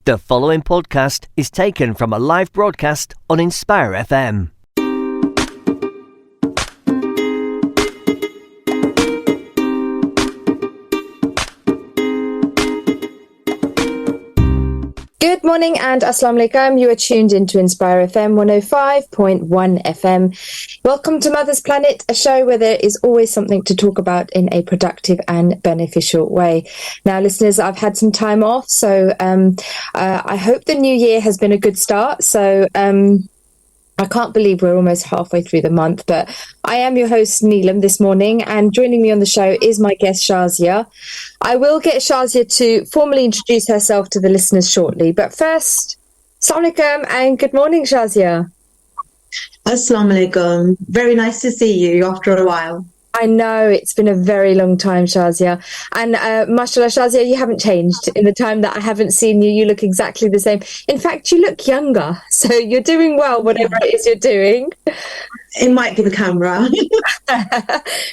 The following podcast is taken from a live broadcast on Inspire FM. Good morning and Assalamu alaikum. You are tuned into Inspire FM 105.1 FM. Welcome to Mother's Planet, a show where there is always something to talk about in a productive and beneficial way. Now, listeners, I've had some time off, so I hope the new year has been a good start. So I can't believe we're almost halfway through the month, but I am your host, Neelum, this morning, and joining me on the show is my guest, Shazia. I will get Shazia to formally introduce herself to the listeners shortly, but first, Assalamu alaikum and good morning, Shazia. Assalamu alaikum. Very nice to see you after a while. I know, it's been a very long time, Shazia. And mashallah, Shazia, you haven't changed in the time that I haven't seen you. You look exactly the same. In fact, you look younger. So you're doing well, whatever it is you're doing. It might be the camera.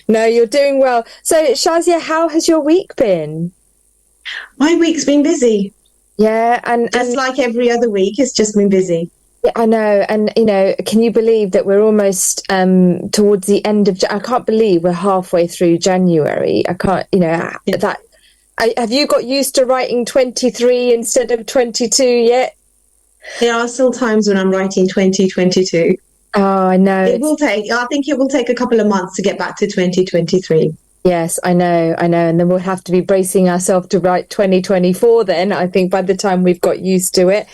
No, you're doing well. So, Shazia, how has your week been? My week's been busy. Yeah, and just like every other week, it's just been busy. Yeah, I know. And, you know, can you believe that we're almost towards the end of... I can't believe we're halfway through January. I can't, you know, have you got used to writing 23 instead of 22 yet? There are still times when I'm writing 2022. Oh, I know. I think it will take a couple of months to get back to 2023. Yes, I know. And then we'll have to be bracing ourselves to write 2024 then, I think, by the time we've got used to it.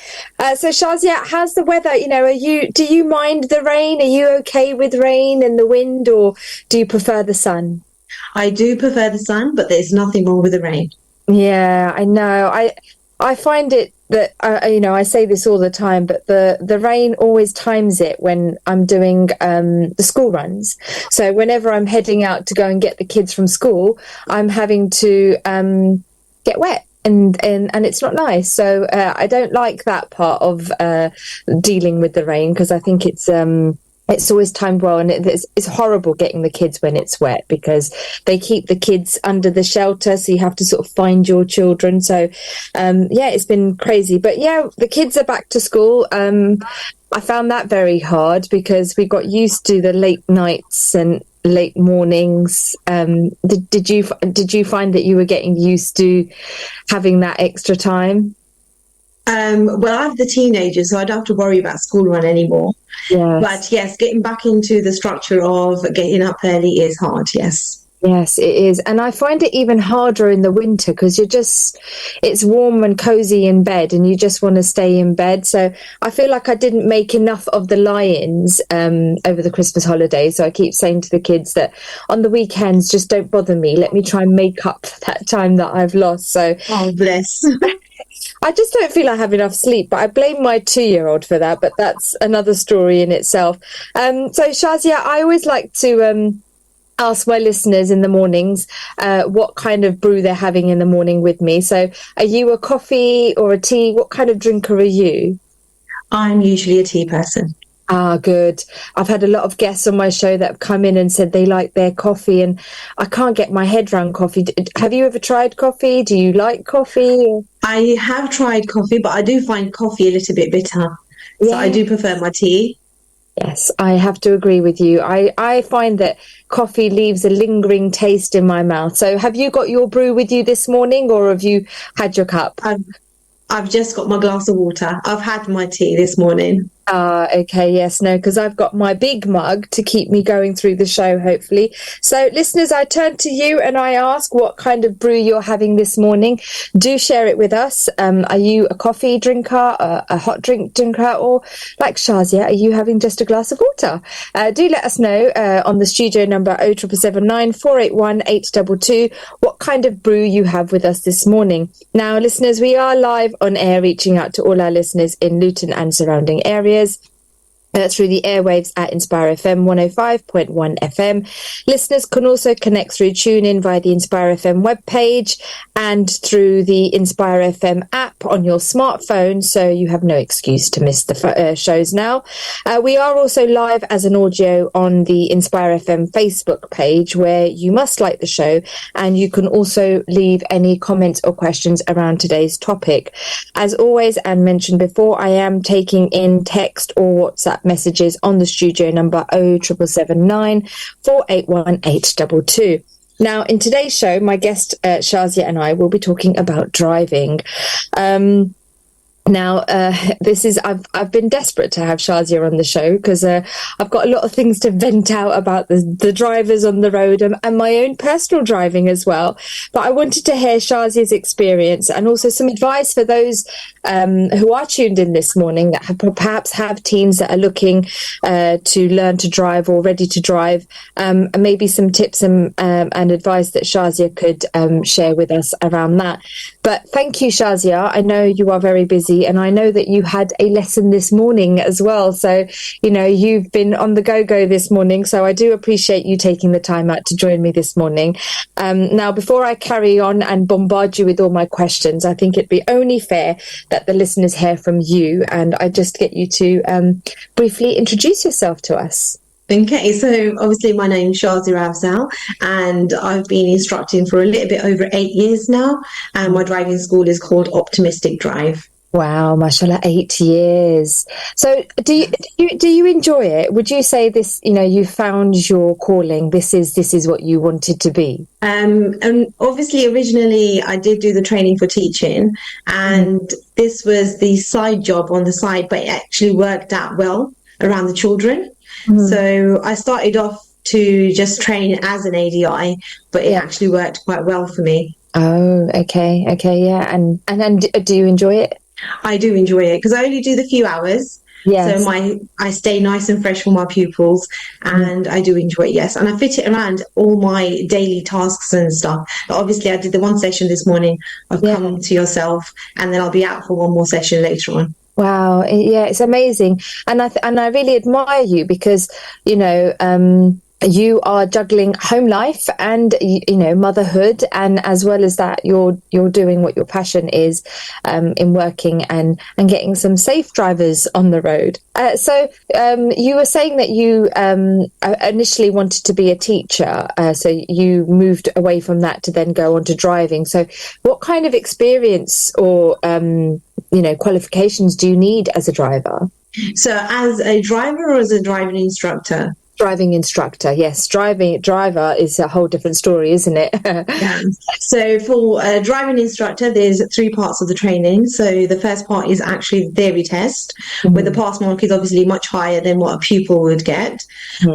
So, Shazia, how's the weather? You know, do you mind the rain? Are you okay with rain and the wind, or do you prefer the sun? I do prefer the sun, but there's nothing wrong with the rain. Yeah, I know. I find it that, you know, I say this all the time, but the rain always times it when I'm doing the school runs. So whenever I'm heading out to go and get the kids from school, I'm having to get wet. And it's not nice. So I don't like that part of dealing with the rain, because I think it's always timed well, and it's horrible getting the kids when it's wet, because they keep the kids under the shelter, so you have to sort of find your children. So, yeah, it's been crazy. But yeah, the kids are back to school. I found that very hard because we got used to the late nights and late mornings. Did you find that you were getting used to having that extra time? Well, I have the teenagers, so I don't have to worry about school run anymore. Yes. But yes, getting back into the structure of getting up early is hard, yes. Yes, it is. And I find it even harder in the winter, because it's warm and cozy in bed and you just want to stay in bed. So I feel like I didn't make enough of the lie-ins over the Christmas holidays. So I keep saying to the kids that on the weekends, just don't bother me. Let me try and make up for that time that I've lost. So, oh, bless. I just don't feel I have enough sleep, but I blame my 2-year-old for that. But that's another story in itself. So, Shazia, I always like to ask my listeners in the mornings what kind of brew they're having in the morning with me. So, are you a coffee or a tea? What kind of drinker are you? I'm usually a tea person. Ah, good. I've had a lot of guests on my show that have come in and said they like their coffee, and I can't get my head around coffee. Have you ever tried coffee? Do you like coffee? I have tried coffee, but I do find coffee a little bit bitter. Yeah. So I do prefer my tea. Yes, I have to agree with you. I find that coffee leaves a lingering taste in my mouth. So have you got your brew with you this morning, or have you had your cup? I've just got my glass of water. I've had my tea this morning. Okay, yes, no, because I've got my big mug to keep me going through the show, hopefully. So, listeners, I turn to you and I ask what kind of brew you're having this morning. Do share it with us. Are you a coffee drinker, a hot drink drinker, or like Shazia, are you having just a glass of water? Do let us know on the studio number 07779 481 822 what kind of brew you have with us this morning. Now, listeners, we are live on air, reaching out to all our listeners in Luton and surrounding areas. through the airwaves at Inspire FM 105.1 FM. Listeners can also connect through TuneIn via the Inspire FM webpage and through the Inspire FM app on your smartphone, so you have no excuse to miss the shows now. We are also live as an audio on the Inspire FM Facebook page, where you must like the show, and you can also leave any comments or questions around today's topic. As always, and mentioned before, I am taking in text or WhatsApp messages on the studio number 07779 481 822. Now, in today's show, my guest Shazia and I will be talking about driving. Now, I've been desperate to have Shazia on the show because I've got a lot of things to vent out about the drivers on the road and my own personal driving as well. But I wanted to hear Shazia's experience and also some advice for those who are tuned in this morning that perhaps have teens that are looking to learn to drive or ready to drive, and maybe some tips and advice that Shazia could share with us around that. But thank you, Shazia. I know you are very busy, and I know that you had a lesson this morning as well. So, you've been on the go this morning. So I do appreciate you taking the time out to join me this morning. Now, before I carry on and bombard you with all my questions, I think it'd be only fair that the listeners hear from you, and I just get you to briefly introduce yourself to us. Okay, so obviously my name's Shazia Afzal, and I've been instructing for a little bit over 8 years now, and my driving school is called Optimistic Drive. Wow, mashallah, 8 years. So do you enjoy it? Would you say this, you found your calling, this is what you wanted to be? And obviously originally I did do the training for teaching, and this was the side job on the side, but it actually worked out well around the children. So I started off to just train as an ADI, but it actually worked quite well for me. Oh, okay, yeah. And do you enjoy it? I do enjoy it because I only do the few hours. Yes. So I stay nice and fresh for my pupils, and I do enjoy it, yes. And I fit it around all my daily tasks and stuff. But obviously I did the one session this morning of Come to Yourself, and then I'll be out for one more session later on. Wow, yeah, it's amazing, and I really admire you because you are juggling home life and motherhood, and as well as that, you're doing what your passion is in working and getting some safe drivers on the road. So you were saying that you initially wanted to be a teacher, so you moved away from that to then go on to driving. So what kind of experience or qualifications do you need as a driver? So as a driver or as a driving instructor? Driving instructor, yes. Driver is a whole different story, isn't it? Yeah. So for a driving instructor, there's 3 parts of the training. So the first part is actually the theory test, where the pass mark is obviously much higher than what a pupil would get.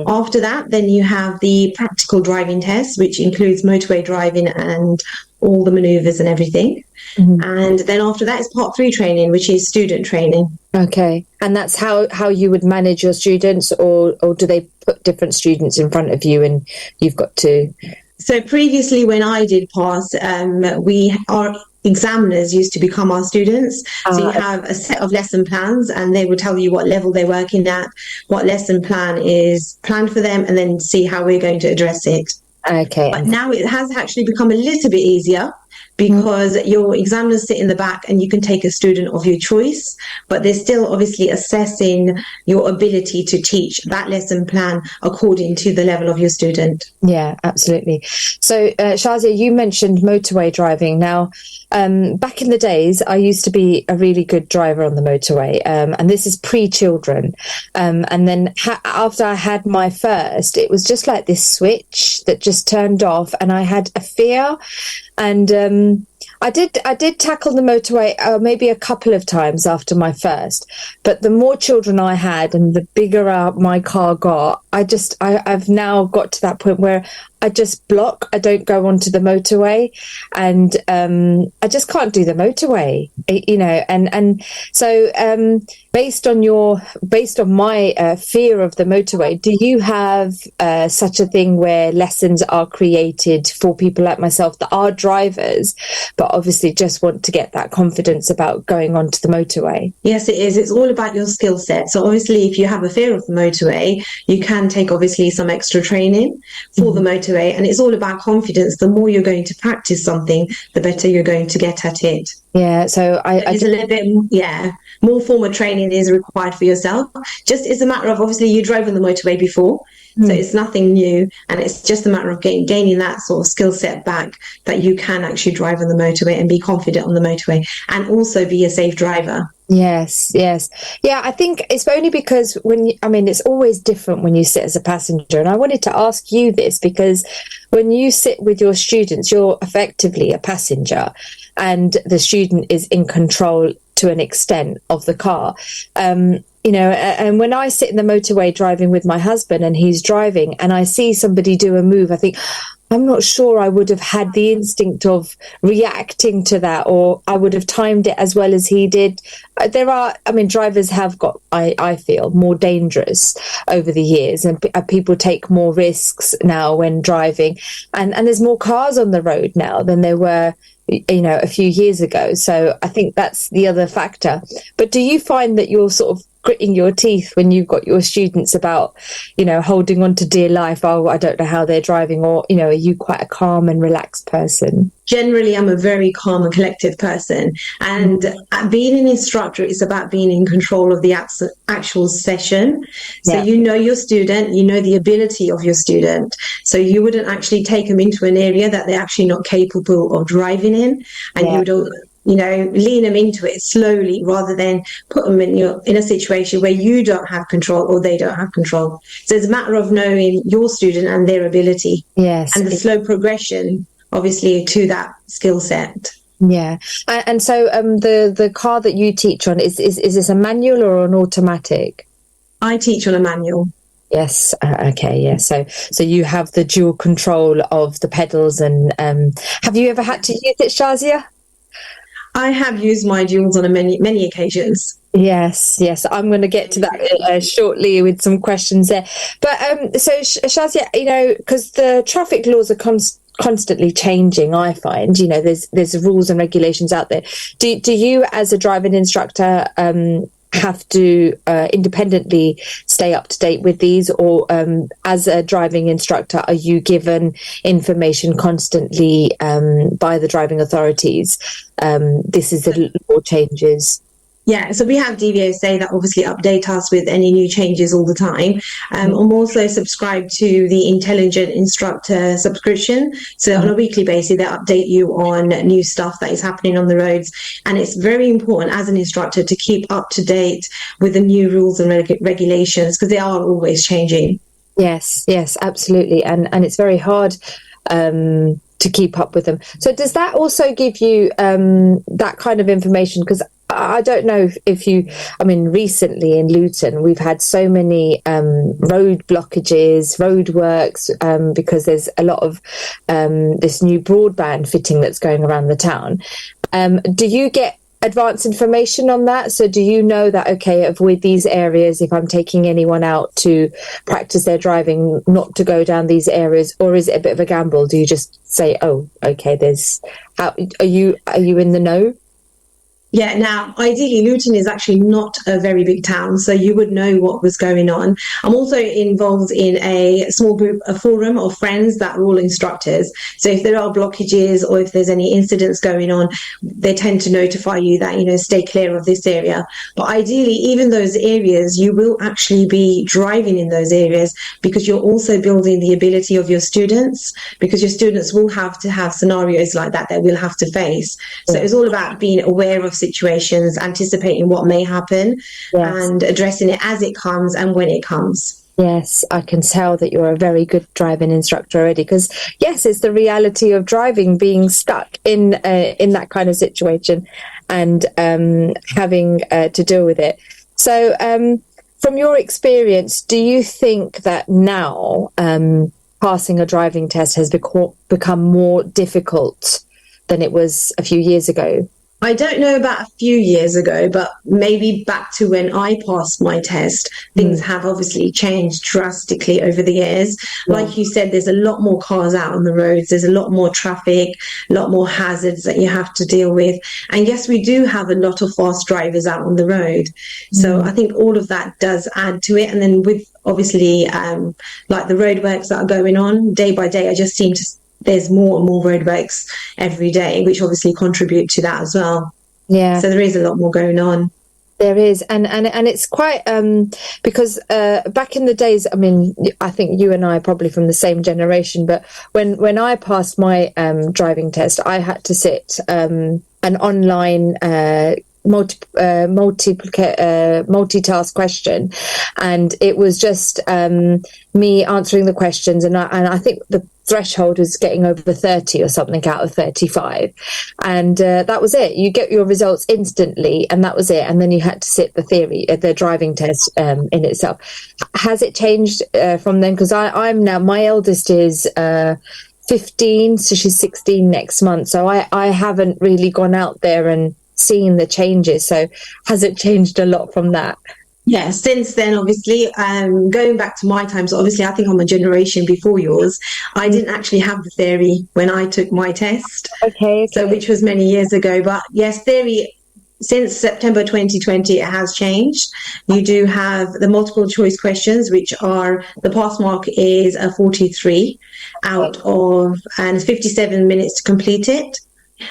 After that, then you have the practical driving test, which includes motorway driving and all the manoeuvres and everything. And then after that is part 3 training, which is student training. Okay. And that's how you would manage your students, or do they put different students in front of you and you've got to? So previously when I did pass, our examiners used to become our students. So you have a set of lesson plans, and they will tell you what level they're working at, what lesson plan is planned for them, and then see how we're going to address it. Okay. But now it has actually become a little bit easier, because your examiners sit in the back and you can take a student of your choice, but they're still obviously assessing your ability to teach that lesson plan according to the level of your student. Yeah, absolutely. So Shazia, you mentioned motorway driving. Now, back in the days, I used to be a really good driver on the motorway, and this is pre-children. And then after I had my first, it was just like this switch that just turned off, and I had a fear. And I did tackle the motorway maybe a couple of times after my first, but the more children I had and the bigger my car got, I've now got to that point where I just block. I don't go onto the motorway, and I just can't do the motorway, and so based on my fear of the motorway, do you have such a thing where lessons are created for people like myself that are drivers, but obviously just want to get that confidence about going onto the motorway? Yes, it is. It's all about your skill set. So obviously, if you have a fear of the motorway, you can take obviously some extra training for the motorway, and it's all about confidence. The more you're going to practice something, the better you're going to get at it. Yeah, so it's a little bit, more form of training is required for yourself. Just it's a matter of, obviously you drove on the motorway before, so it's nothing new, and it's just a matter of gaining that sort of skill set back that you can actually drive on the motorway and be confident on the motorway, and also be a safe driver. Yes. Yeah, I think it's only because it's always different when you sit as a passenger. And I wanted to ask you this because when you sit with your students, you're effectively a passenger and the student is in control to an extent of the car. And when I sit in the motorway driving with my husband and he's driving and I see somebody do a move, I think, I'm not sure I would have had the instinct of reacting to that, or I would have timed it as well as he did. Drivers have got, I feel, more dangerous over the years, and people take more risks now when driving. And there's more cars on the road now than there were, a few years ago. So I think that's the other factor. But do you find that you're sort of gritting your teeth when you've got your students about, holding on to dear life? Oh, I don't know how they're driving, or, are you quite a calm and relaxed person? Generally, I'm a very calm and collected person. And being an instructor is about being in control of the actual session. So you know your student, you know the ability of your student. So you wouldn't actually take them into an area that they're actually not capable of driving in. And you would lean them into it slowly rather than put them in a situation where you don't have control or they don't have control. So it's a matter of knowing your student and their ability. Yes. And the slow progression, obviously, to that skill set. Yeah. And so the car that you teach on, is this a manual or an automatic? I teach on a manual. Yes. Okay. Yeah. So you have the dual control of the pedals, and have you ever had to use it, Shazia? I have used my duals on many occasions. Yes. I'm going to get to that shortly with some questions there. But so Shazia, because the traffic laws are constantly changing, I find, there's rules and regulations out there. Do you, as a driving instructor, have to independently stay up to date with these, or as a driving instructor, are you given information constantly by the driving authorities? This is the law changes. Yeah, so we have DVSA that obviously update us with any new changes all the time. I'm also subscribed to the Intelligent Instructor subscription. So on a weekly basis, they update you on new stuff that is happening on the roads. And it's very important as an instructor to keep up to date with the new rules and regulations, because they are always changing. Yes, absolutely. And it's very hard to keep up with them. So does that also give you that kind of information? Because I don't know if recently in Luton, we've had so many road blockages, road works, because there's a lot of this new broadband fitting that's going around the town. Do you get advanced information on that? So do you know that, okay, avoid these areas if I'm taking anyone out to practice their driving, not to go down these areas? Or is it a bit of a gamble? Do you just say, oh, okay, are you in the know? Yeah, now, ideally, Luton is actually not a very big town, so you would know what was going on. I'm also involved in a small group, a forum of friends that are all instructors. So if there are blockages or if there's any incidents going on, they tend to notify you that, stay clear of this area. But ideally, even those areas, you will actually be driving in those areas, because you're also building the ability of your students, because your students will have to have scenarios like that we'll have to face. So it's all about being aware of situations, anticipating what may happen, and addressing it as it comes and when it comes. Yes, I can tell that you're a very good driving instructor already, because yes, it's the reality of driving, being stuck in that kind of situation and having to deal with it. So from your experience, do you think that now passing a driving test has become more difficult than it was a few years ago? I don't know about a few years ago, but maybe back to when I passed my test, things have obviously changed drastically over the years. Like you said, there's a lot more cars out on the roads, there's a lot more traffic, a lot more hazards that you have to deal with. And yes, we do have a lot of fast drivers out on the road. So I think all of that does add to it. And then with obviously like the roadworks that are going on day by day, I just seem to there's more and more roadworks every day, which obviously contribute to that as well. Yeah. So there is a lot more going on. There is, and it's quite because back in the days, I mean, I think you and I are probably from the same generation, but when I passed my driving test, I had to sit an online multitask question, and it was just me answering the questions, and I think the threshold was getting over 30 or something out of 35, and that was it. You get your results instantly, and that was it. And then you had to sit the driving test in itself. Has it changed from then? Because I'm now, my eldest is 15, so she's 16 next month, so I haven't really gone out there and seen the changes. So has it changed a lot from that? Yeah, since then, obviously, going back to my times, obviously, I think I'm a generation before yours. I didn't actually have the theory when I took my test. Okay. So, which was many years ago. But yes, theory, since September 2020, it has changed. You do have the multiple choice questions, which are the pass mark is a 43 out of, and it's 57 minutes to complete it.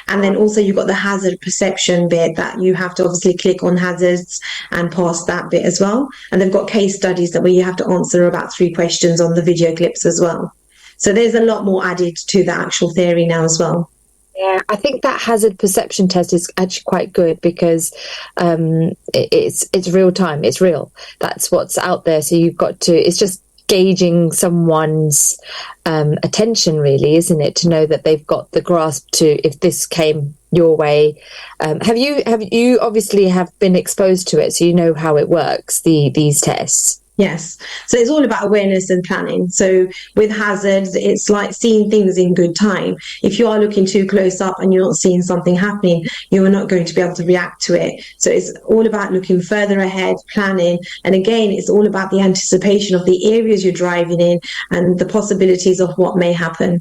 And then also you've got the hazard perception bit that you have to obviously click on hazards and pass that bit as well. And they've got case studies that where you have to answer about 3 questions on the video clips as well. So there's a lot more added to the actual theory now as well. Yeah, I think that hazard perception test is actually quite good because it's real time. It's real. That's what's out there. So you've got to, it's just gauging someone's attention, really, isn't it, to know that they've got the grasp to, if this came your way. Have you obviously have been exposed to it, so you know how it works, these tests? Yes. So it's all about awareness and planning. So with hazards, it's like seeing things in good time. If you are looking too close up and you're not seeing something happening, you are not going to be able to react to it. So it's all about looking further ahead, planning. And again, it's all about the anticipation of the areas you're driving in and the possibilities of what may happen.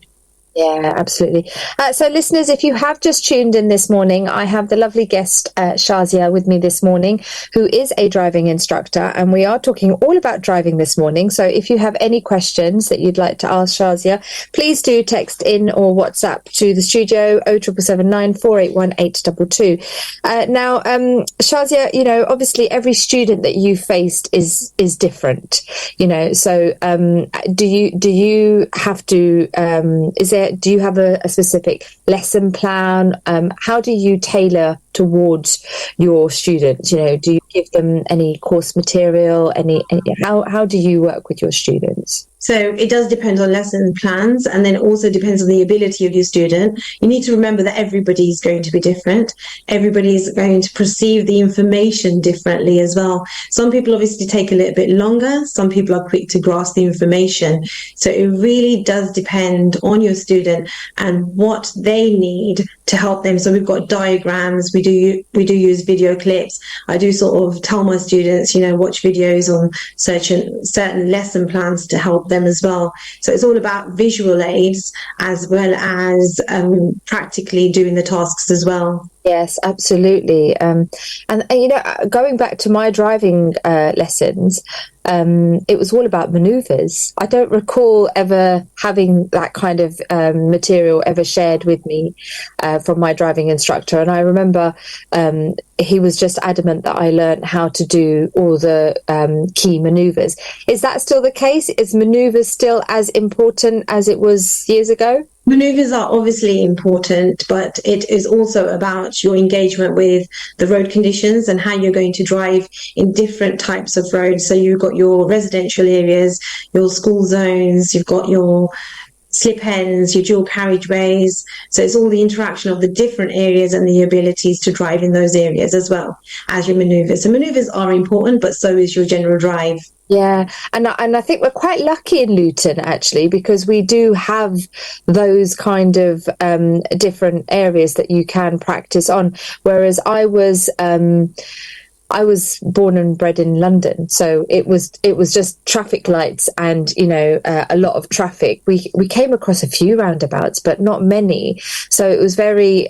Yeah, absolutely. So listeners, if you have just tuned in this morning, I have the lovely guest Shazia with me this morning, who is a driving instructor, and we are talking all about driving this morning. So if you have any questions that you'd like to ask Shazia, please do text in or WhatsApp to the studio 07779 481 822. Now, Shazia, you know, obviously every student that you faced is different, you know, so do you have to do you have a specific lesson plan? How do you tailor towards your students? You know, do you give them any course material? How do you work with your students? So it does depend on lesson plans, and then it also depends on the ability of your student. You need to remember that everybody is going to be different. Everybody is going to perceive the information differently as well. Some people obviously take a little bit longer. Some people are quick to grasp the information. So it really does depend on your student and what they need to help them. So we've got diagrams. We do use video clips. I do sort of tell my students, you know, watch videos on certain lesson plans to help them as well. So it's all about visual aids as well as practically doing the tasks as well. Yes, absolutely. And you know, going back to my driving lessons, it was all about maneuvers. I don't recall ever having that kind of material ever shared with me from my driving instructor. And I remember he was just adamant that I learned how to do all the key maneuvers. Is that still the case? Is maneuvers still as important as it was years ago? Maneuvers are obviously important, but it is also about your engagement with the road conditions and how you're going to drive in different types of roads. So you've got your residential areas, your school zones, you've got your slip ends, your dual carriageways. So it's all the interaction of the different areas and the abilities to drive in those areas as well as your maneuvers. So maneuvers are important, but so is your general drive. Yeah, and I think we're quite lucky in Luton actually, because we do have those kind of different areas that you can practice on. Whereas I was born and bred in London, so it was just traffic lights and a lot of traffic. We came across a few roundabouts, but not many. So it was very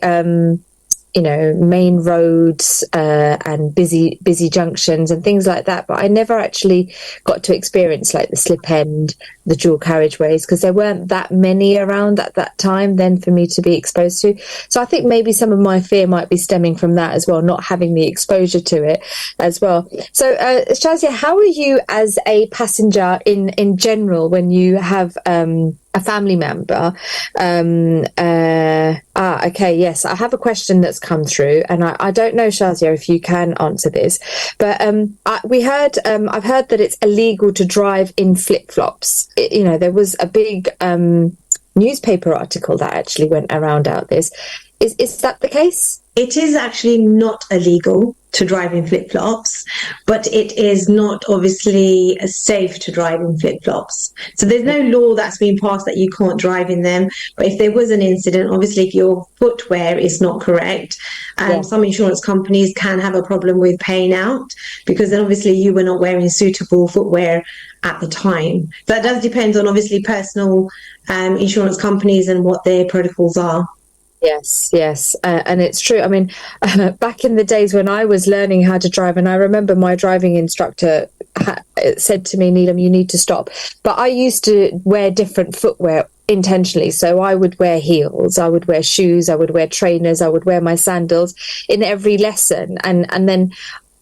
main roads and busy junctions and things like that. But I never actually got to experience like the slip end, the dual carriageways, because there weren't that many around at that time then for me to be exposed to. So I think maybe some of my fear might be stemming from that as well, not having the exposure to it as well. So Shazia, how are you as a passenger in general when you have a family member? Okay, yes, I have a question that's come through, and I don't know, Shazia, if you can answer this, but I've heard that it's illegal to drive in flip-flops. There was a big newspaper article that actually went around out this. Is that the case? It is actually not illegal to drive in flip-flops, but it is not obviously safe to drive in flip-flops. So there's no law that's been passed that you can't drive in them. But if there was an incident, obviously if your footwear is not correct, some insurance companies can have a problem with paying out, because then obviously you were not wearing suitable footwear at the time. That does depend on obviously personal insurance companies and what their protocols are. Yes. And it's true. I mean, back in the days when I was learning how to drive, and I remember my driving instructor said to me, Neelum, you need to stop. But I used to wear different footwear intentionally. So I would wear heels, I would wear shoes, I would wear trainers, I would wear my sandals in every lesson. And then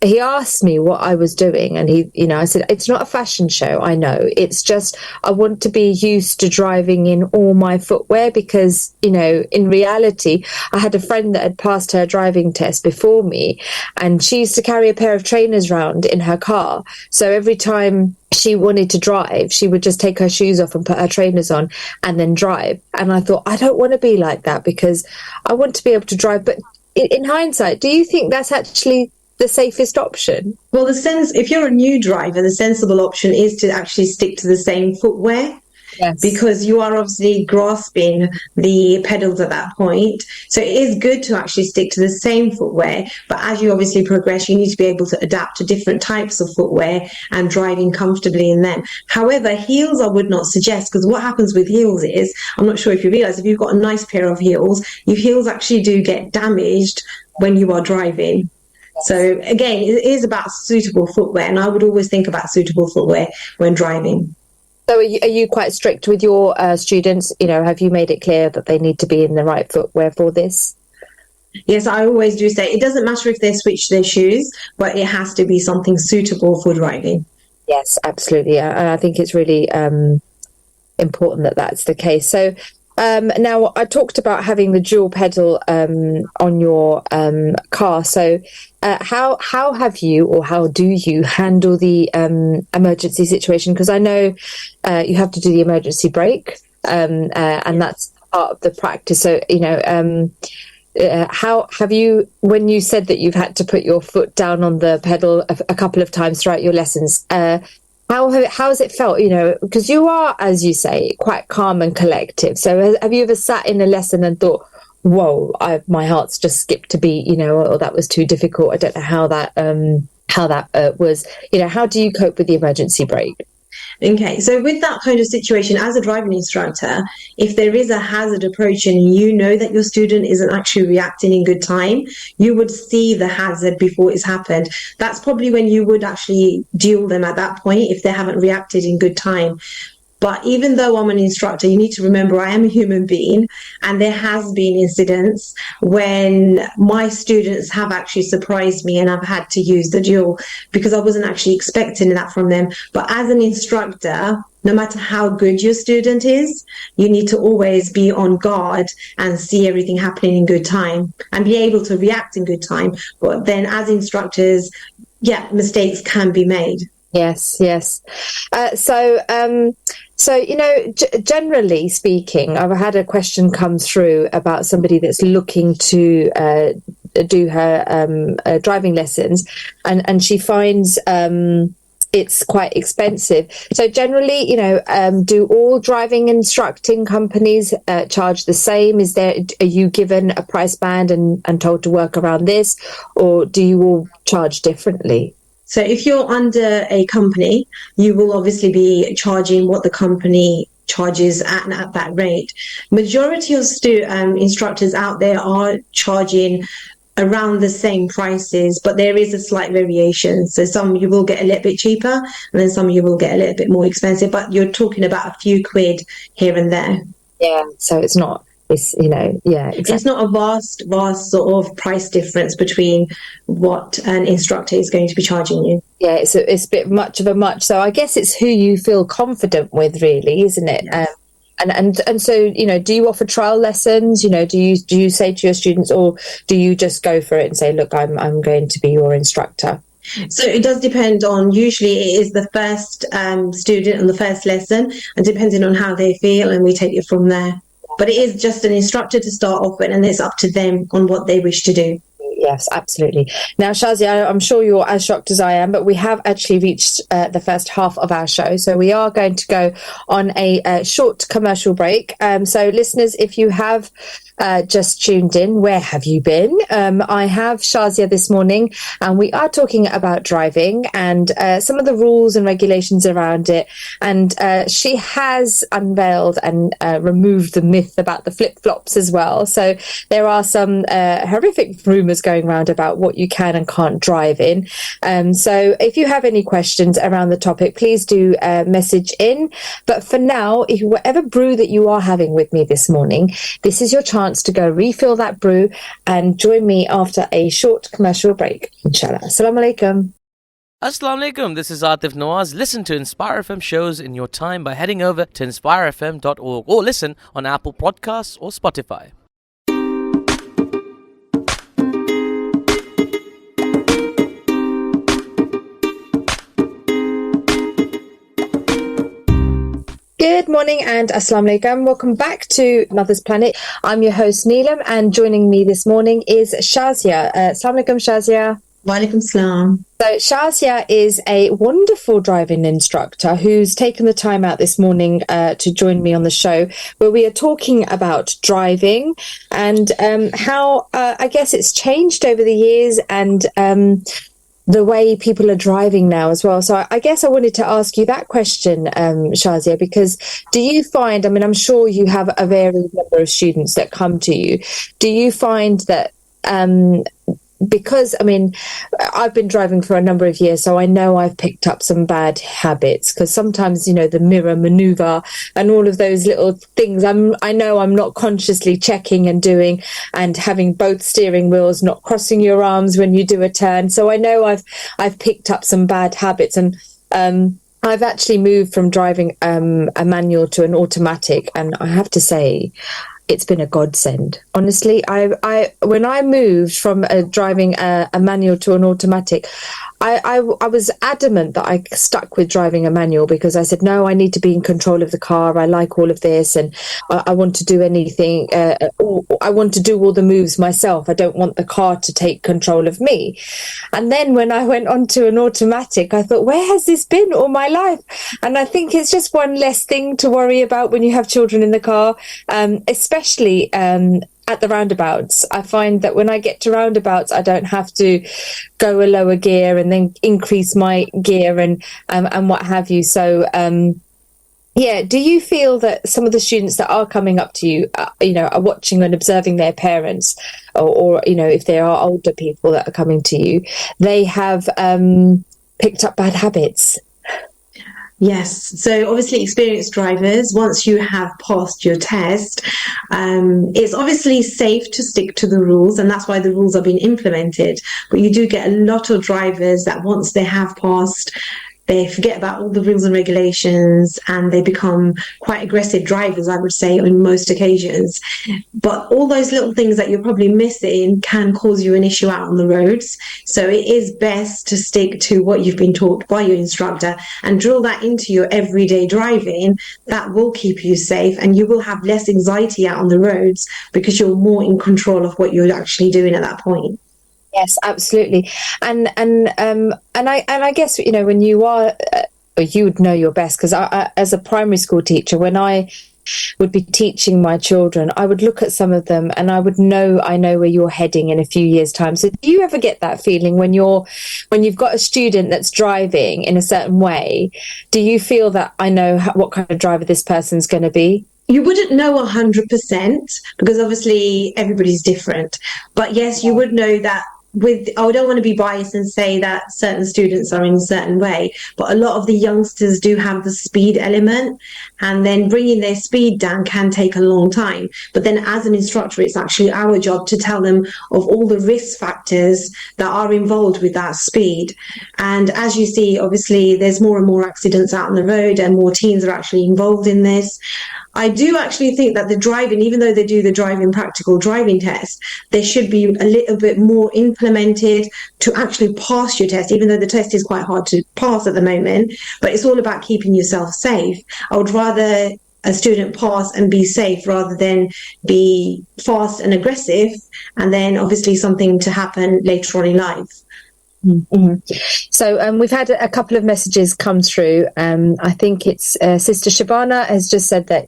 he asked me what I was doing, and I said, it's not a fashion show. I know, it's just, I want to be used to driving in all my footwear, because, in reality, I had a friend that had passed her driving test before me, and she used to carry a pair of trainers around in her car. So every time she wanted to drive, she would just take her shoes off and put her trainers on and then drive. And I thought, I don't want to be like that, because I want to be able to drive. But in hindsight, do you think that's actually the safest option? Well, if you're a new driver, the sensible option is to actually stick to the same footwear. Yes. Because you are obviously grasping the pedals at that point. So it is good to actually stick to the same footwear. But as you obviously progress, you need to be able to adapt to different types of footwear and driving comfortably in them. However, heels I would not suggest, because what happens with heels is, I'm not sure if you realize, if you've got a nice pair of heels, your heels actually do get damaged when you are driving. So again, it is about suitable footwear, and I would always think about suitable footwear when driving. So are you quite strict with your students? Have you made it clear that they need to be in the right footwear for this? Yes, I always do say it doesn't matter if they switch their shoes, but it has to be something suitable for driving. Yes, absolutely. And I think it's really important that that's the case. So now, I talked about having the dual pedal on your car. So how have you, or how do you handle the emergency situation? Because I know you have to do the emergency brake, and that's part of the practice. So, how have you, when you said that you've had to put your foot down on the pedal a couple of times throughout your lessons, how has it felt, because you are, as you say, quite calm and collective. So have you ever sat in a lesson and thought, whoa, my heart's just skipped a beat, or that was too difficult? I don't know how that was. How do you cope with the emergency brake? Okay, so with that kind of situation, as a driving instructor, if there is a hazard approaching and you know that your student isn't actually reacting in good time, you would see the hazard before it's happened. That's probably when you would actually duel them at that point if they haven't reacted in good time. But even though I'm an instructor, you need to remember I am a human being, and there has been incidents when my students have actually surprised me and I've had to use the dual, because I wasn't actually expecting that from them. But as an instructor, no matter how good your student is, you need to always be on guard and see everything happening in good time and be able to react in good time. But then as instructors, mistakes can be made. Yes. So, generally speaking, I've had a question come through about somebody that's looking to do her driving lessons, and she finds it's quite expensive. So generally, do all driving instructing companies charge the same? Are you given a price band and told to work around this, or do you all charge differently? So if you're under a company, you will obviously be charging what the company charges at that rate. Majority of instructors out there are charging around the same prices, but there is a slight variation. So some you will get a little bit cheaper, and then some you will get a little bit more expensive, but you're talking about a few quid here and there. Yeah, so it's not, exactly. It's not a vast sort of price difference between what an instructor is going to be charging you. Yeah, it's a bit much of a much. So I guess it's who you feel confident with, really, isn't it? Yes. And so, do you offer trial lessons? Do you say to your students, or do you just go for it and say, look, I'm going to be your instructor? So it does depend on, usually it is the first student on the first lesson, and depending on how they feel, and we take it from there. But it is just an instructor to start off with, and it's up to them on what they wish to do. Yes, absolutely. Now, Shazia, I'm sure you're as shocked as I am, but we have actually reached the first half of our show. So we are going to go on a short commercial break. So listeners, if you have just tuned in, where have you been? I have Shazia this morning, and we are talking about driving and some of the rules and regulations around it. And she has unveiled and removed the myth about the flip-flops as well. So there are some horrific rumours going around about what you can and can't drive in. So if you have any questions around the topic, please do message in. But for now, whatever brew that you are having with me this morning, this is your chance to go refill that brew and join me after a short commercial break, inshallah. Assalamu alaikum. Assalamu alaikum, this is Atif Nawaz. Listen to Inspire FM shows in your time by heading over to inspirefm.org or listen on Apple Podcasts or Spotify. Good morning and Assalamu alaikum. Welcome back to Mother's Planet. I'm your host Neelum, and joining me this morning is Shazia. Assalamu alaikum, Shazia. Walaikum salam. So Shazia is a wonderful driving instructor who's taken the time out this morning to join me on the show, where we are talking about driving and how I guess it's changed over the years, and the way people are driving now as well. So I guess I wanted to ask you that question, Shazia, because do you find, I'm sure you have a varied number of students that come to you. Do you find that, because, I've been driving for a number of years, so I know I've picked up some bad habits, because sometimes, the mirror maneuver and all of those little things, I know I'm not consciously checking and doing, and having both steering wheels, not crossing your arms when you do a turn. So I know I've picked up some bad habits, and I've actually moved from driving a manual to an automatic, and I have to say, it's been a godsend. Honestly, I when I moved from driving a manual to an automatic, I was adamant that I stuck with driving a manual, because I said, no, I need to be in control of the car. I like all of this, and I want to do anything. I want to do all the moves myself. I don't want the car to take control of me. And then when I went on to an automatic, I thought, where has this been all my life? And I think it's just one less thing to worry about when you have children in the car, especially at the roundabouts. I find that when I get to roundabouts, I don't have to go a lower gear and then increase my gear and what have you. So, do you feel that some of the students that are coming up to you, are watching and observing their parents, or if there are older people that are coming to you, they have picked up bad habits? Yes. So obviously experienced drivers, once you have passed your test, it's obviously safe to stick to the rules, and that's why the rules are being implemented. But you do get a lot of drivers that once they have passed, they forget about all the rules and regulations, and they become quite aggressive drivers, I would say, on most occasions. But all those little things that you're probably missing can cause you an issue out on the roads. So it is best to stick to what you've been taught by your instructor and drill that into your everyday driving. That will keep you safe, and you will have less anxiety out on the roads because you're more in control of what you're actually doing at that point. Yes, absolutely. And I guess, when you are, you would know your best, because as a primary school teacher, when I would be teaching my children, I would look at some of them and I know where you're heading in a few years' time. So do you ever get that feeling when you've got a student that's driving in a certain way? Do you feel that I know what kind of driver this person's going to be? You wouldn't know 100% because obviously everybody's different. But yes, you would know that I don't want to be biased and say that certain students are in a certain way, but a lot of the youngsters do have the speed element, and then bringing their speed down can take a long time. But then as an instructor, it's actually our job to tell them of all the risk factors that are involved with that speed. And as you see, obviously, there's more and more accidents out on the road and more teens are actually involved in this. I do actually think that the driving, even though they do the driving practical driving test, there should be a little bit more implemented to actually pass your test, even though the test is quite hard to pass at the moment. But it's all about keeping yourself safe. I would rather a student pass and be safe rather than be fast and aggressive and then obviously something to happen later on in life. Mm-hmm. So we've had a couple of messages come through. I think it's Sister Shabana has just said that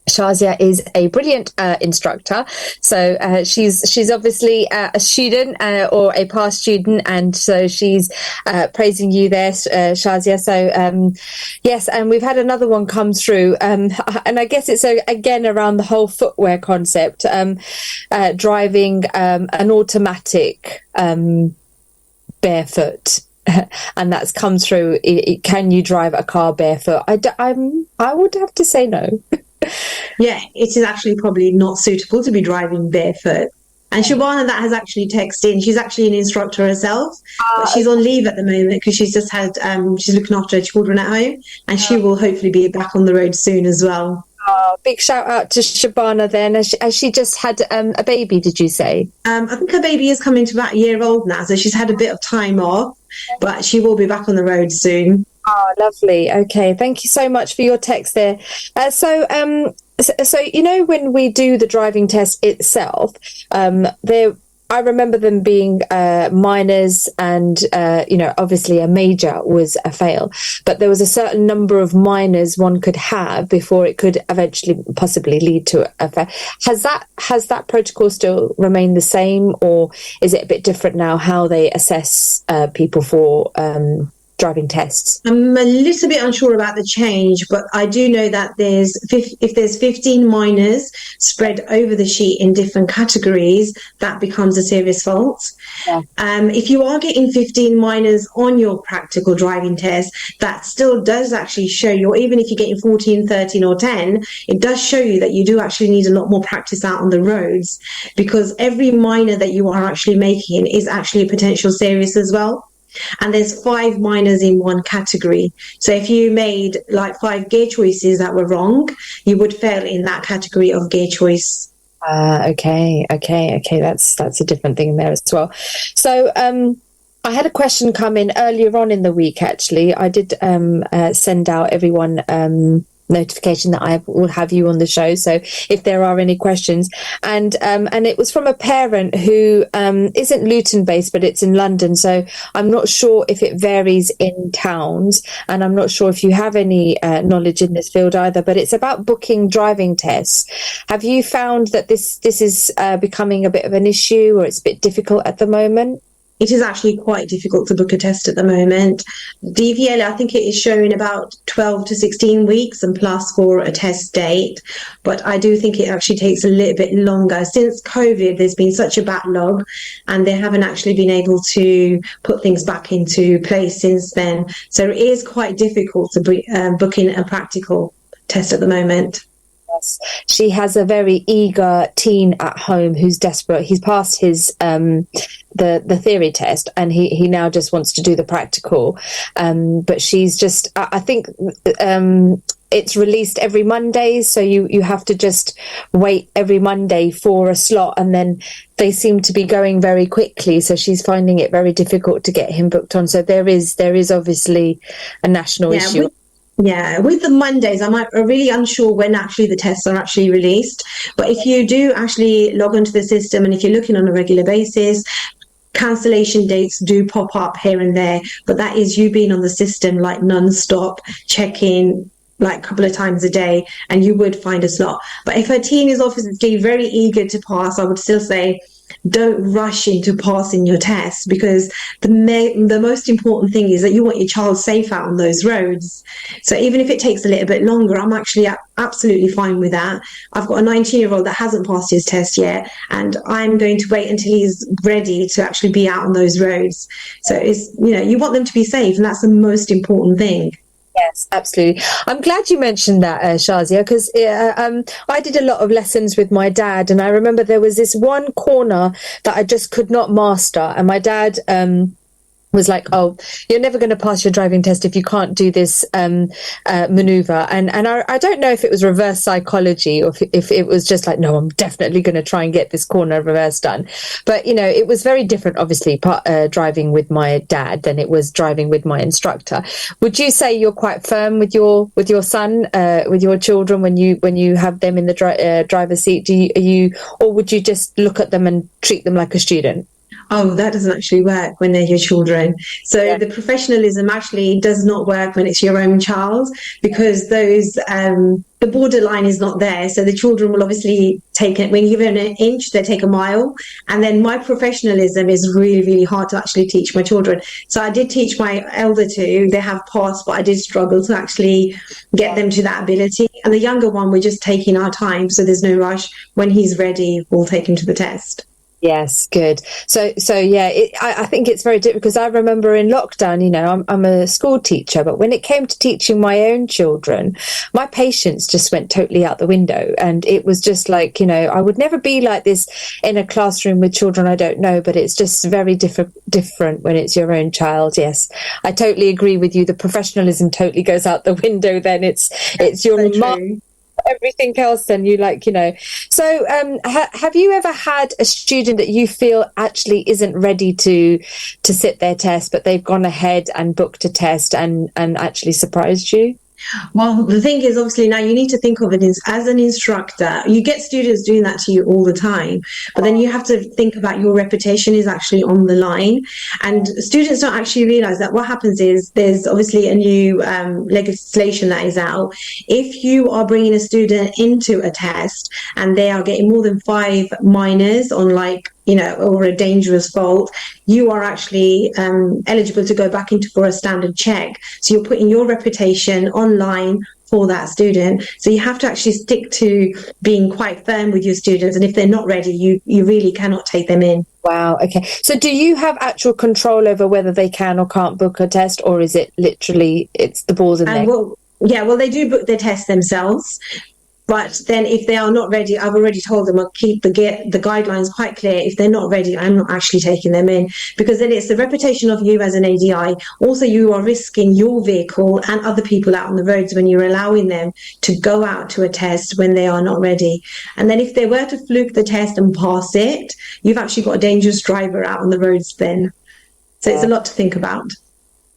Shazia is a brilliant instructor. So she's obviously a student or a past student, and so she's praising you there, Shazia. So yes, and we've had another one come through, and I guess it's again around the whole footwear concept, driving an automatic barefoot, and that's come through. Can you drive a car barefoot? I would have to say no. Yeah, it is actually probably not suitable to be driving barefoot. And Shabana that has actually texted in. She's actually an instructor herself, but she's on leave at the moment because she's just had she's looking after her children at home, and she will hopefully be back on the road soon as well. Big shout out to Shabana then. Has she just had a baby, did you say? I think her baby is coming to about a year old now, so she's had a bit of time off, but she will be back on the road soon. Oh, lovely. Okay, thank you so much for your text there. So when we do the driving test itself, I remember them being minors, and obviously a major was a fail, but there was a certain number of minors one could have before it could eventually possibly lead to a fail. Has that protocol still remained the same, or is it a bit different now how they assess people for driving tests? I'm a little bit unsure about the change, but I do know that if there's 15 minors spread over the sheet in different categories, that becomes a serious fault. Yeah. If you are getting 15 minors on your practical driving test, that still does actually show you, even if you're getting 14, 13 or 10, it does show you that you do actually need a lot more practice out on the roads, because every minor that you are actually making is actually a potential serious as well. And there's 5 minors in one category. So if you made like 5 gear choices that were wrong, you would fail in that category of gear choice. Okay. That's a different thing there as well. So I had a question come in earlier on in the week. Actually, I did send out everyone notification that I will have you on the show, so if there are any questions, and it was from a parent who isn't Luton based, but it's in London, so I'm not sure if it varies in towns, and I'm not sure if you have any knowledge in this field either, but it's about booking driving tests. Have you found that this is becoming a bit of an issue, or it's a bit difficult at the moment? It is actually quite difficult to book a test at the moment. DVLA, I think it is showing about 12 to 16 weeks and plus for a test date. But I do think it actually takes a little bit longer. Since COVID, there's been such a backlog, and they haven't actually been able to put things back into place since then. So it is quite difficult to book in a practical test at the moment. She has a very eager teen at home who's desperate. He's passed his the theory test, and he now just wants to do the practical. But she's just, I think it's released every Monday, so you have to just wait every Monday for a slot, and then they seem to be going very quickly. So she's finding it very difficult to get him booked on. So there is obviously a national issue. With the Mondays, I'm really unsure when actually the tests are actually released. But if you do actually log onto the system, and if you're looking on a regular basis, cancellation dates do pop up here and there, but that is you being on the system like non-stop, checking like a couple of times a day, and you would find a slot. But if a teen is obviously very eager to pass, I would still say don't rush into passing your test, because the most important thing is that you want your child safe out on those roads. So even if it takes a little bit longer, I'm actually absolutely fine with that. I've got a 19-year-old that hasn't passed his test yet, and I'm going to wait until he's ready to actually be out on those roads. So it's, you want them to be safe, and that's the most important thing. Yes, absolutely. I'm glad you mentioned that, Shazia, because I did a lot of lessons with my dad, and I remember there was this one corner that I just could not master, and my dad was like, oh, you're never going to pass your driving test if you can't do this maneuver. And I don't know if it was reverse psychology or if it was just like, no, I'm definitely going to try and get this corner reverse done. But, it was very different, obviously, driving with my dad than it was driving with my instructor. Would you say you're quite firm with your son, with your children when you have them in the driver's seat? Or would you just look at them and treat them like a student? Oh, that doesn't actually work when they're your children. So the professionalism actually does not work when it's your own child, because the borderline is not there. So the children will obviously take it. When you give them an inch, they take a mile. And then my professionalism is really, really hard to actually teach my children. So I did teach my elder two. They have passed, but I did struggle to actually get them to that ability. And the younger one, we're just taking our time. So there's no rush. When he's ready, we'll take him to the test. Yes, good. So yeah, I think it's very difficult, because I remember in lockdown, I'm a school teacher, but when it came to teaching my own children, my patience just went totally out the window. And it was just like, I would never be like this in a classroom with children I don't know, but it's just very different when it's your own child. Yes, I totally agree with you. The professionalism totally goes out the window then. It's your mom. Everything else, then so have you ever had a student that you feel actually isn't ready to sit their test, but they've gone ahead and booked a test and actually surprised you? Well, the thing is, obviously, now you need to think of it as an instructor. You get students doing that to you all the time, but then you have to think about your reputation is actually on the line. And students don't actually realize that what happens is there's obviously a new legislation that is out. If you are bringing a student into a test and they are getting more than 5 minors on or a dangerous fault, you are actually eligible to go back into for a standard check. So you're putting your reputation online for that student. So you have to actually stick to being quite firm with your students. And if they're not ready, you really cannot take them in. Wow. Okay. So do you have actual control over whether they can or can't book a test, or is it literally it's the balls in there? Well, they do book their test themselves. But then if they are not ready, I've already told them I'll keep the guidelines quite clear. If they're not ready, I'm not actually taking them in, because then it's the reputation of you as an ADI. Also, you are risking your vehicle and other people out on the roads when you're allowing them to go out to a test when they are not ready. And then if they were to fluke the test and pass it, you've actually got a dangerous driver out on the roads then. So it's a lot to think about.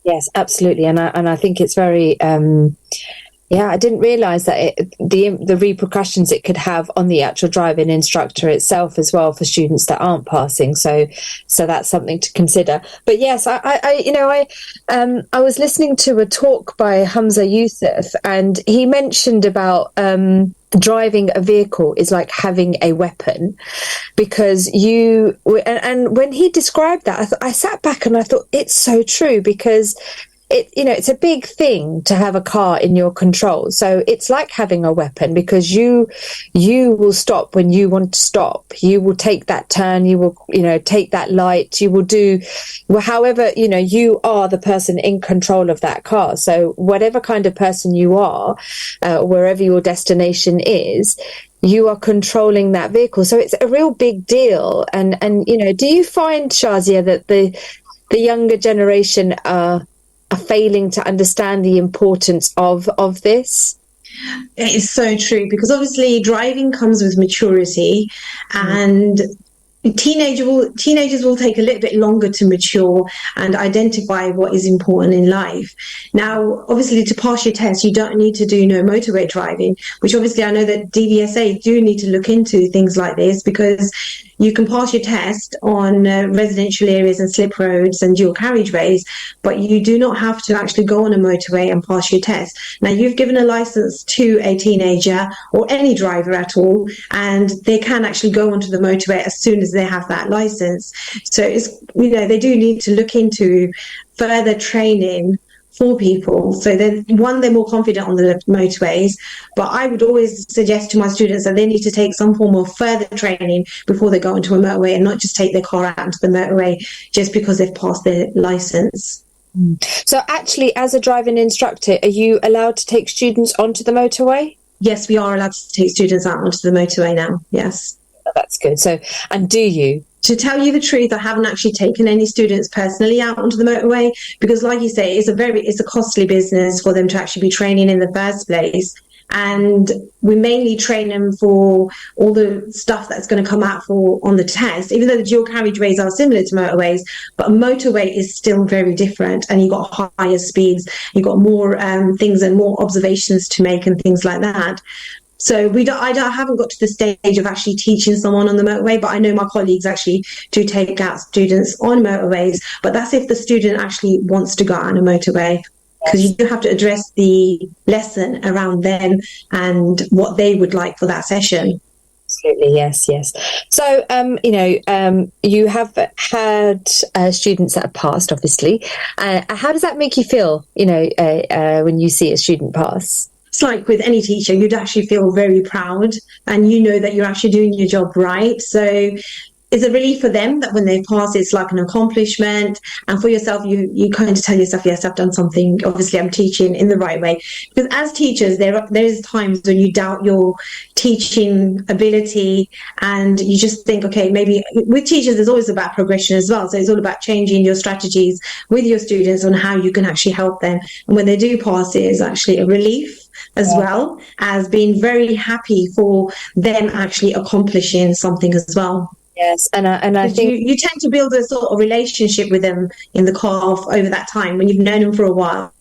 Yes, absolutely. And I think it's very... I didn't realise that the repercussions it could have on the actual driving instructor itself as well for students that aren't passing. So that's something to consider. But yes, I was listening to a talk by Hamza Youssef, and he mentioned about driving a vehicle is like having a weapon, because and when he described that, I sat back and I thought it's so true, because it's a big thing to have a car in your control. So it's like having a weapon, because you will stop when you want to stop. You will take that turn. You will, take that light. You will do, however, you are the person in control of that car. So whatever kind of person you are, wherever your destination is, you are controlling that vehicle. So it's a real big deal. And do you find, Shazia, that the younger generation are failing to understand the importance of this? It's so true, because obviously driving comes with maturity, and teenagers will take a little bit longer to mature and identify what is important in life. Now, obviously, to pass your test, you don't need to do no motorway driving, which obviously I know that DVSA do need to look into things like this, because you can pass your test on residential areas and slip roads and dual carriageways, but you do not have to actually go on a motorway and pass your test. Now, you've given a license to a teenager or any driver at all, and they can actually go onto the motorway as soon as they have that license. So it's, they do need to look into further training for people. So then, they're more confident on the motorways, but I would always suggest to my students that they need to take some form of further training before they go into a motorway, and not just take their car out into the motorway just because they've passed their license. So actually, as a driving instructor, are you allowed to take students onto the motorway? Yes, we are allowed to take students out onto the motorway now. Yes. That's good. So, and do you? To tell you the truth, I haven't actually taken any students personally out onto the motorway, because like you say, it's a costly business for them to actually be training in the first place. And we mainly train them for all the stuff that's going to come out on the test, even though the dual carriageways are similar to motorways, but a motorway is still very different, and you've got higher speeds, you've got more things and more observations to make and things like that. So I haven't got to the stage of actually teaching someone on the motorway, but I know my colleagues actually do take out students on motorways, but that's if the student actually wants to go out on a motorway, because you do have to address the lesson around them and what they would like for that session. Absolutely, yes. So, you have had students that have passed, obviously. How does that make you feel, when you see a student pass? It's like with any teacher, you'd actually feel very proud, and you know that you're actually doing your job right. So it's a relief for them that when they pass, it's like an accomplishment. And for yourself, you kind of tell yourself, yes, I've done something. Obviously, I'm teaching in the right way. Because as teachers, there's times when you doubt your teaching ability, and you just think, okay, maybe with teachers, there's always about progression as well. So it's all about changing your strategies with your students on how you can actually help them. And when they do pass, it is actually a relief, as well as being very happy for them actually accomplishing something as well. Yes, and I think you tend to build a sort of relationship with them in the car over that time when you've known them for a while.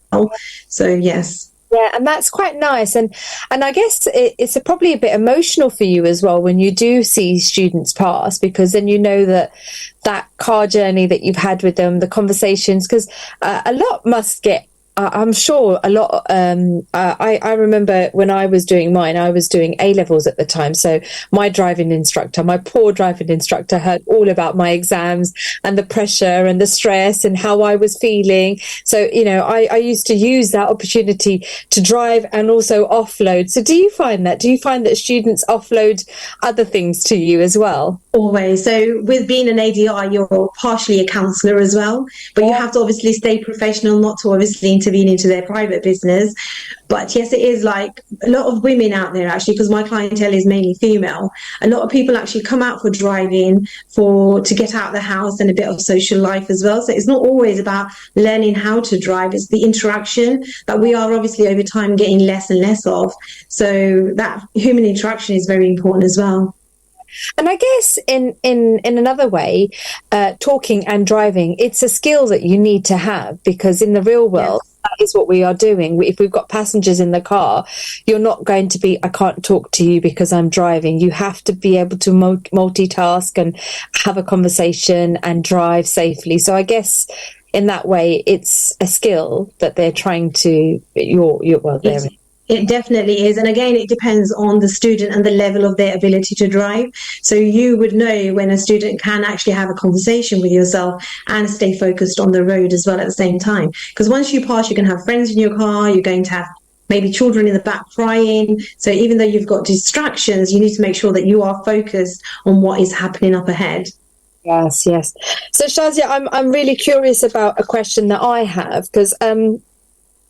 So yes. Yeah, and that's quite nice, and I guess it's probably a bit emotional for you as well when you do see students pass, because then you know that car journey that you've had with them, the conversations, because a lot must get. I'm sure a lot. I remember when I was doing mine, I was doing A-levels at the time. So my poor driving instructor, heard all about my exams and the pressure and the stress and how I was feeling. So, I used to use that opportunity to drive and also offload. So do you find that? Do you find that students offload other things to you as well? Always. So with being an ADR, you're partially a counsellor as well, but you have to obviously stay professional, not to obviously intervene into their private business. But yes, it is like a lot of women out there actually, because my clientele is mainly female. A lot of people actually come out for driving to get out of the house and a bit of social life as well. So it's not always about learning how to drive. It's the interaction that we are obviously over time getting less and less of. So that human interaction is very important as well. And I guess in another way, talking and driving, it's a skill that you need to have, because in the real world, that is what we are doing. If we've got passengers in the car, you're not going to be, I can't talk to you because I'm driving. You have to be able to multitask and have a conversation and drive safely. So I guess in that way, it's a skill that they're trying to, It definitely is. And again, it depends on the student and the level of their ability to drive. So you would know when a student can actually have a conversation with yourself and stay focused on the road as well at the same time. Because once you pass, you can have friends in your car, you're going to have maybe children in the back crying. So even though you've got distractions, you need to make sure that you are focused on what is happening up ahead. Yes. So Shazia, I'm really curious about a question that I have, because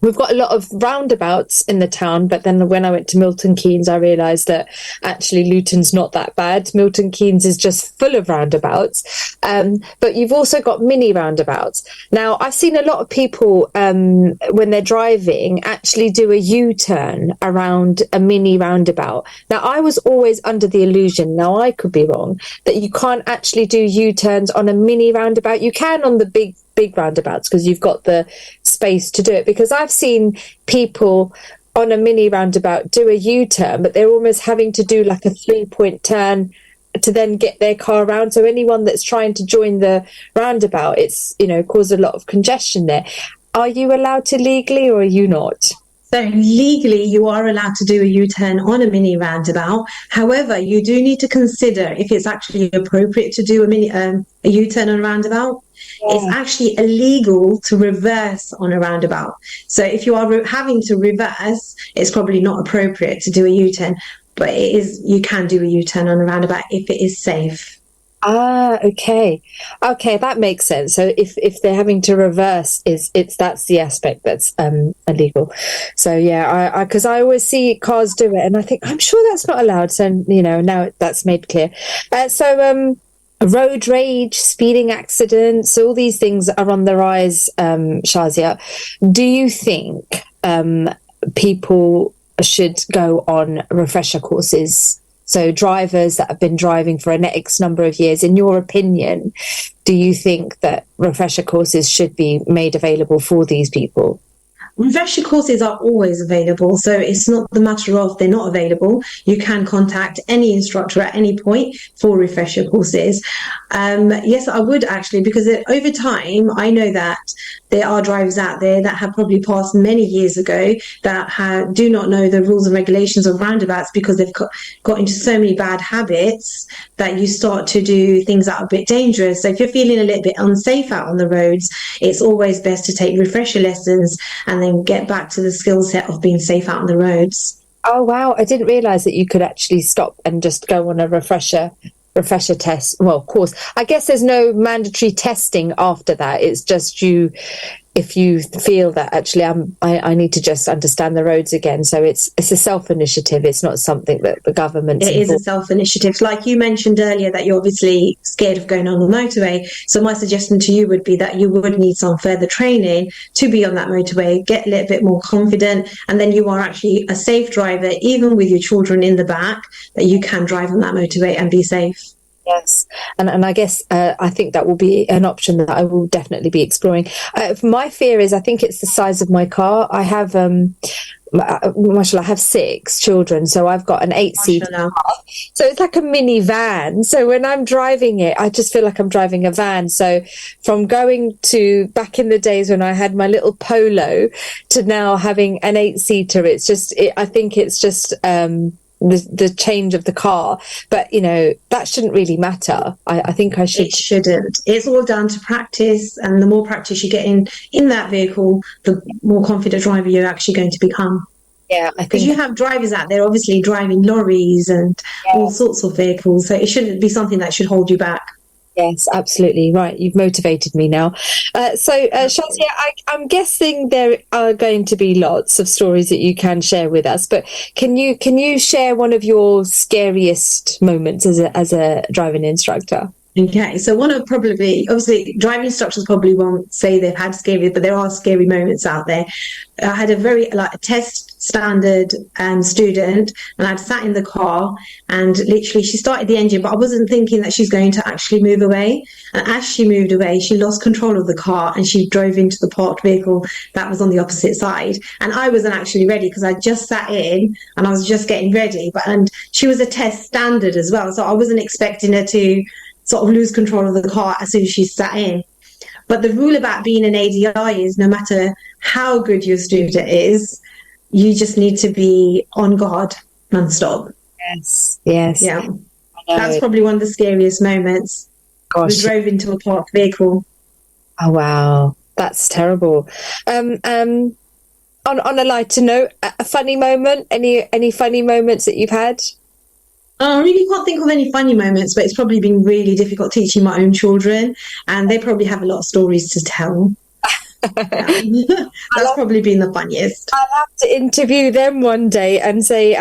we've got a lot of roundabouts in the town, but then when I went to Milton Keynes, I realised that actually Luton's not that bad. Milton Keynes is just full of roundabouts. But you've also got mini roundabouts. Now, I've seen a lot of people, when they're driving, actually do a U-turn around a mini roundabout. Now, I was always under the illusion, now I could be wrong, that you can't actually do U-turns on a mini roundabout. You can on the big roundabouts because you've got the space to do it, because I've seen people on a mini roundabout do a U-turn, but they're almost having to do like a 3-point turn to then get their car around. So anyone that's trying to join the roundabout, it's, caused a lot of congestion there. Are you allowed to legally, or are you not? So legally, you are allowed to do a U-turn on a mini roundabout. However, you do need to consider if it's actually appropriate to do a U-turn on a roundabout. Yeah. It's actually illegal to reverse on a roundabout. So if you are having to reverse, it's probably not appropriate to do a U-turn. But you can do a U-turn on a roundabout if it is safe. Okay, that makes sense. So if they're having to reverse, that's the aspect that's illegal. So yeah, because I always see cars do it, and I think I'm sure that's not allowed. So now that's made clear. Road rage, speeding accidents, all these things are on the rise. Shazia, do you think people should go on refresher courses? So drivers that have been driving for an X number of years, in your opinion, do you think that refresher courses should be made available for these people? Refresher courses are always available, so it's not the matter of they're not available. You can contact any instructor at any point for refresher courses. Yes, I would actually, because over time, I know that there are drivers out there that have probably passed many years ago that do not know the rules and regulations of roundabouts because they've got into so many bad habits that you start to do things that are a bit dangerous. So if you're feeling a little bit unsafe out on the roads, it's always best to take refresher lessons and then get back to the skill set of being safe out on the roads. Oh wow, I didn't realise that you could actually stop and just go on a refresher test. Well, of course, I guess there's no mandatory testing after that. It's just if you feel that actually I need to just understand the roads again. So it's a self-initiative. It's not something that the government. It is a self-initiative. Like you mentioned earlier that you're obviously scared of going on the motorway. So my suggestion to you would be that you would need some further training to be on that motorway, get a little bit more confident, and then you are actually a safe driver, even with your children in the back, that you can drive on that motorway and be safe. Yes, and I guess I think that will be an option that I will definitely be exploring. My fear is I think it's the size of my car. I have, mashallah, I have 6 children, so I've got an 8-seat car. So it's like a mini van. So when I'm driving it, I just feel like I'm driving a van. So from going to back in the days when I had my little Polo to now having an 8-seater, I think it's just the change of the car, but that shouldn't really matter. I think it shouldn't. It's all down to practice, and the more practice you get in that vehicle, the more confident driver you're actually going to become. Yeah, I think because you have drivers out there obviously driving lorries and all sorts of vehicles, so it shouldn't be something that should hold you back. Yes, absolutely right. You've motivated me now. Shazia, I'm guessing there are going to be lots of stories that you can share with us, but can you share one of your scariest moments as a driving instructor? Okay, so one of obviously driving instructors probably won't say they've had scary, but there are scary moments out there. I had a test standard student, and I'd sat in the car, and literally she started the engine, but I wasn't thinking that she's going to actually move away. And as she moved away, she lost control of the car and she drove into the parked vehicle that was on the opposite side. And I wasn't actually ready because I just sat in and I was just getting ready. And she was a test standard as well, so I wasn't expecting her to sort of lose control of the car as soon as she sat in. But the rule about being an ADI is no matter how good your student is, you just need to be on guard non-stop. Yes. Yeah. That's probably one of the scariest moments. Gosh. We drove into a parked vehicle. Oh, wow. That's terrible. On a lighter note, a funny moment? Any funny moments that you've had? I really can't think of any funny moments, but it's probably been really difficult teaching my own children, and they probably have a lot of stories to tell. That's probably been the funniest. I'll have to interview them one day and say,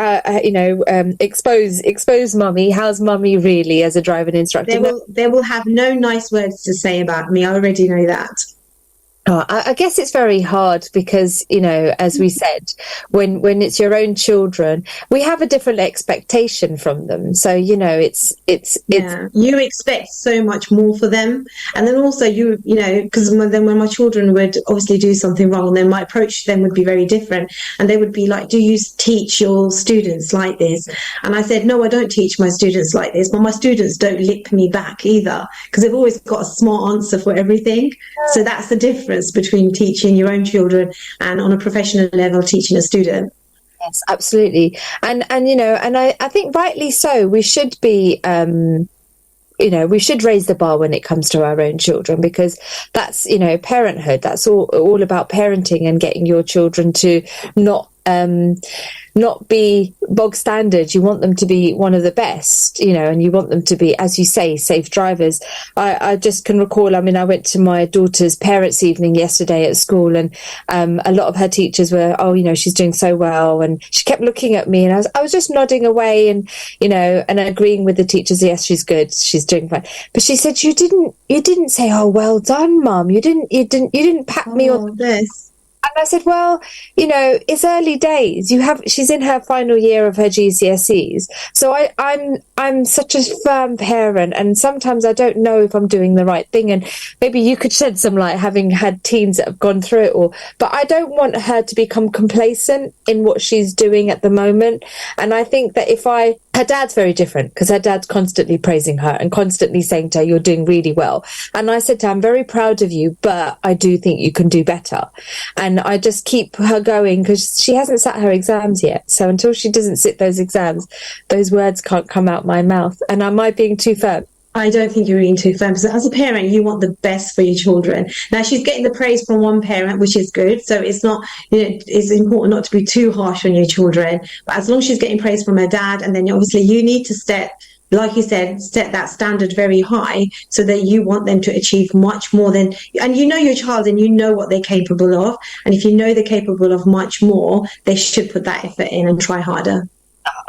expose mummy. How's mummy really as a driving instructor? They will have no nice words to say about me. I already know that. Oh, I guess it's very hard because, as we said, when it's your own children, we have a different expectation from them. So, it's you expect so much more for them. And then also because then when my children would obviously do something wrong, then my approach to them would be very different. And they would be like, do you teach your students like this? And I said, no, I don't teach my students like this, but my students don't lip me back either, because they've always got a smart answer for everything. So that's the difference between teaching your own children and on a professional level teaching a student. Yes, absolutely. And I think rightly so. We should be we should raise the bar when it comes to our own children, because that's parenthood. That's all about parenting and getting your children to not be bog standard. You want them to be one of the best, and you want them to be, as you say, safe drivers. I just can recall, I went to my daughter's parents' evening yesterday at school, and a lot of her teachers were, she's doing so well. And she kept looking at me, and I was just nodding away and agreeing with the teachers. Yes, she's good. She's doing fine. But she said, you didn't say, oh, well done, Mum. You didn't pat me on this. And I said, well, it's early days. She's in her final year of her GCSEs. So I'm such a firm parent, and sometimes I don't know if I'm doing the right thing. And maybe you could shed some light, having had teens that have gone through it all. But I don't want her to become complacent in what she's doing at the moment. And I think that her dad's very different, because her dad's constantly praising her and constantly saying to her, you're doing really well. And I said to her, I'm very proud of you, but I do think you can do better. And I just keep her going, because she hasn't sat her exams yet. So until she doesn't sit those exams, those words can't come out my mouth. And am I being too firm? I don't think you're being too firm, because as a parent, you want the best for your children. Now, she's getting the praise from one parent, which is good. So it's not, it's important not to be too harsh on your children. But as long as she's getting praise from her dad, and then obviously you need to like you said, set that standard very high, so that you want them to achieve much more than, and your child, and you know what they're capable of. And if you know they're capable of much more, they should put that effort in and try harder.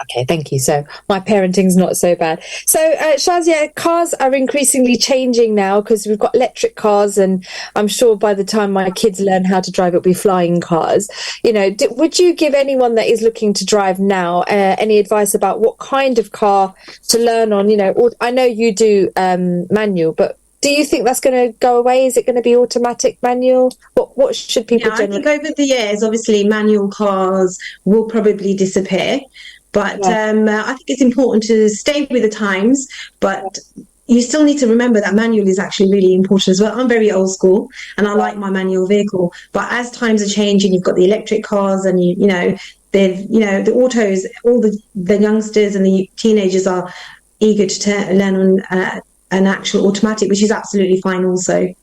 Okay, thank you. So my parenting's not so bad. So Shazia, cars are increasingly changing now, because we've got electric cars, and I'm sure by the time my kids learn how to drive, it'll be flying cars. Would you give anyone that is looking to drive now any advice about what kind of car to learn on? I know you do manual, but do you think that's going to go away? Is it going to be automatic, manual? What should people generally? I think over the years, obviously, manual cars will probably disappear. But I think it's important to stay with the times, but you still need to remember that manual is actually really important as well. I'm very old school, and I like my manual vehicle. But as times are changing, you've got the electric cars, and the autos. All the youngsters and the teenagers are eager to learn on an actual automatic, which is absolutely fine also.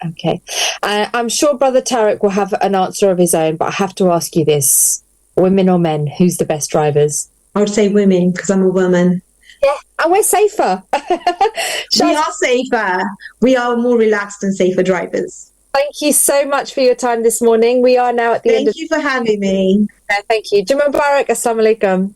Okay, I'm sure Brother Tarek will have an answer of his own, but I have to ask you this. Women or men, who's the best drivers? I would say women, because I'm a woman. Yeah, and we're safer. We are safer. We are more relaxed and safer drivers. Thank you so much for your time this morning. We are now at the end of... Thank you for having me. Thank you. Jummah Mubarak, Assalamu Alaikum.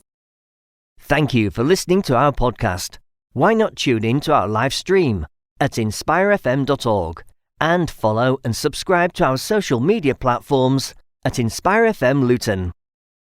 Thank you for listening to our podcast. Why not tune in to our live stream at inspirefm.org and follow and subscribe to our social media platforms at Inspire FM Luton.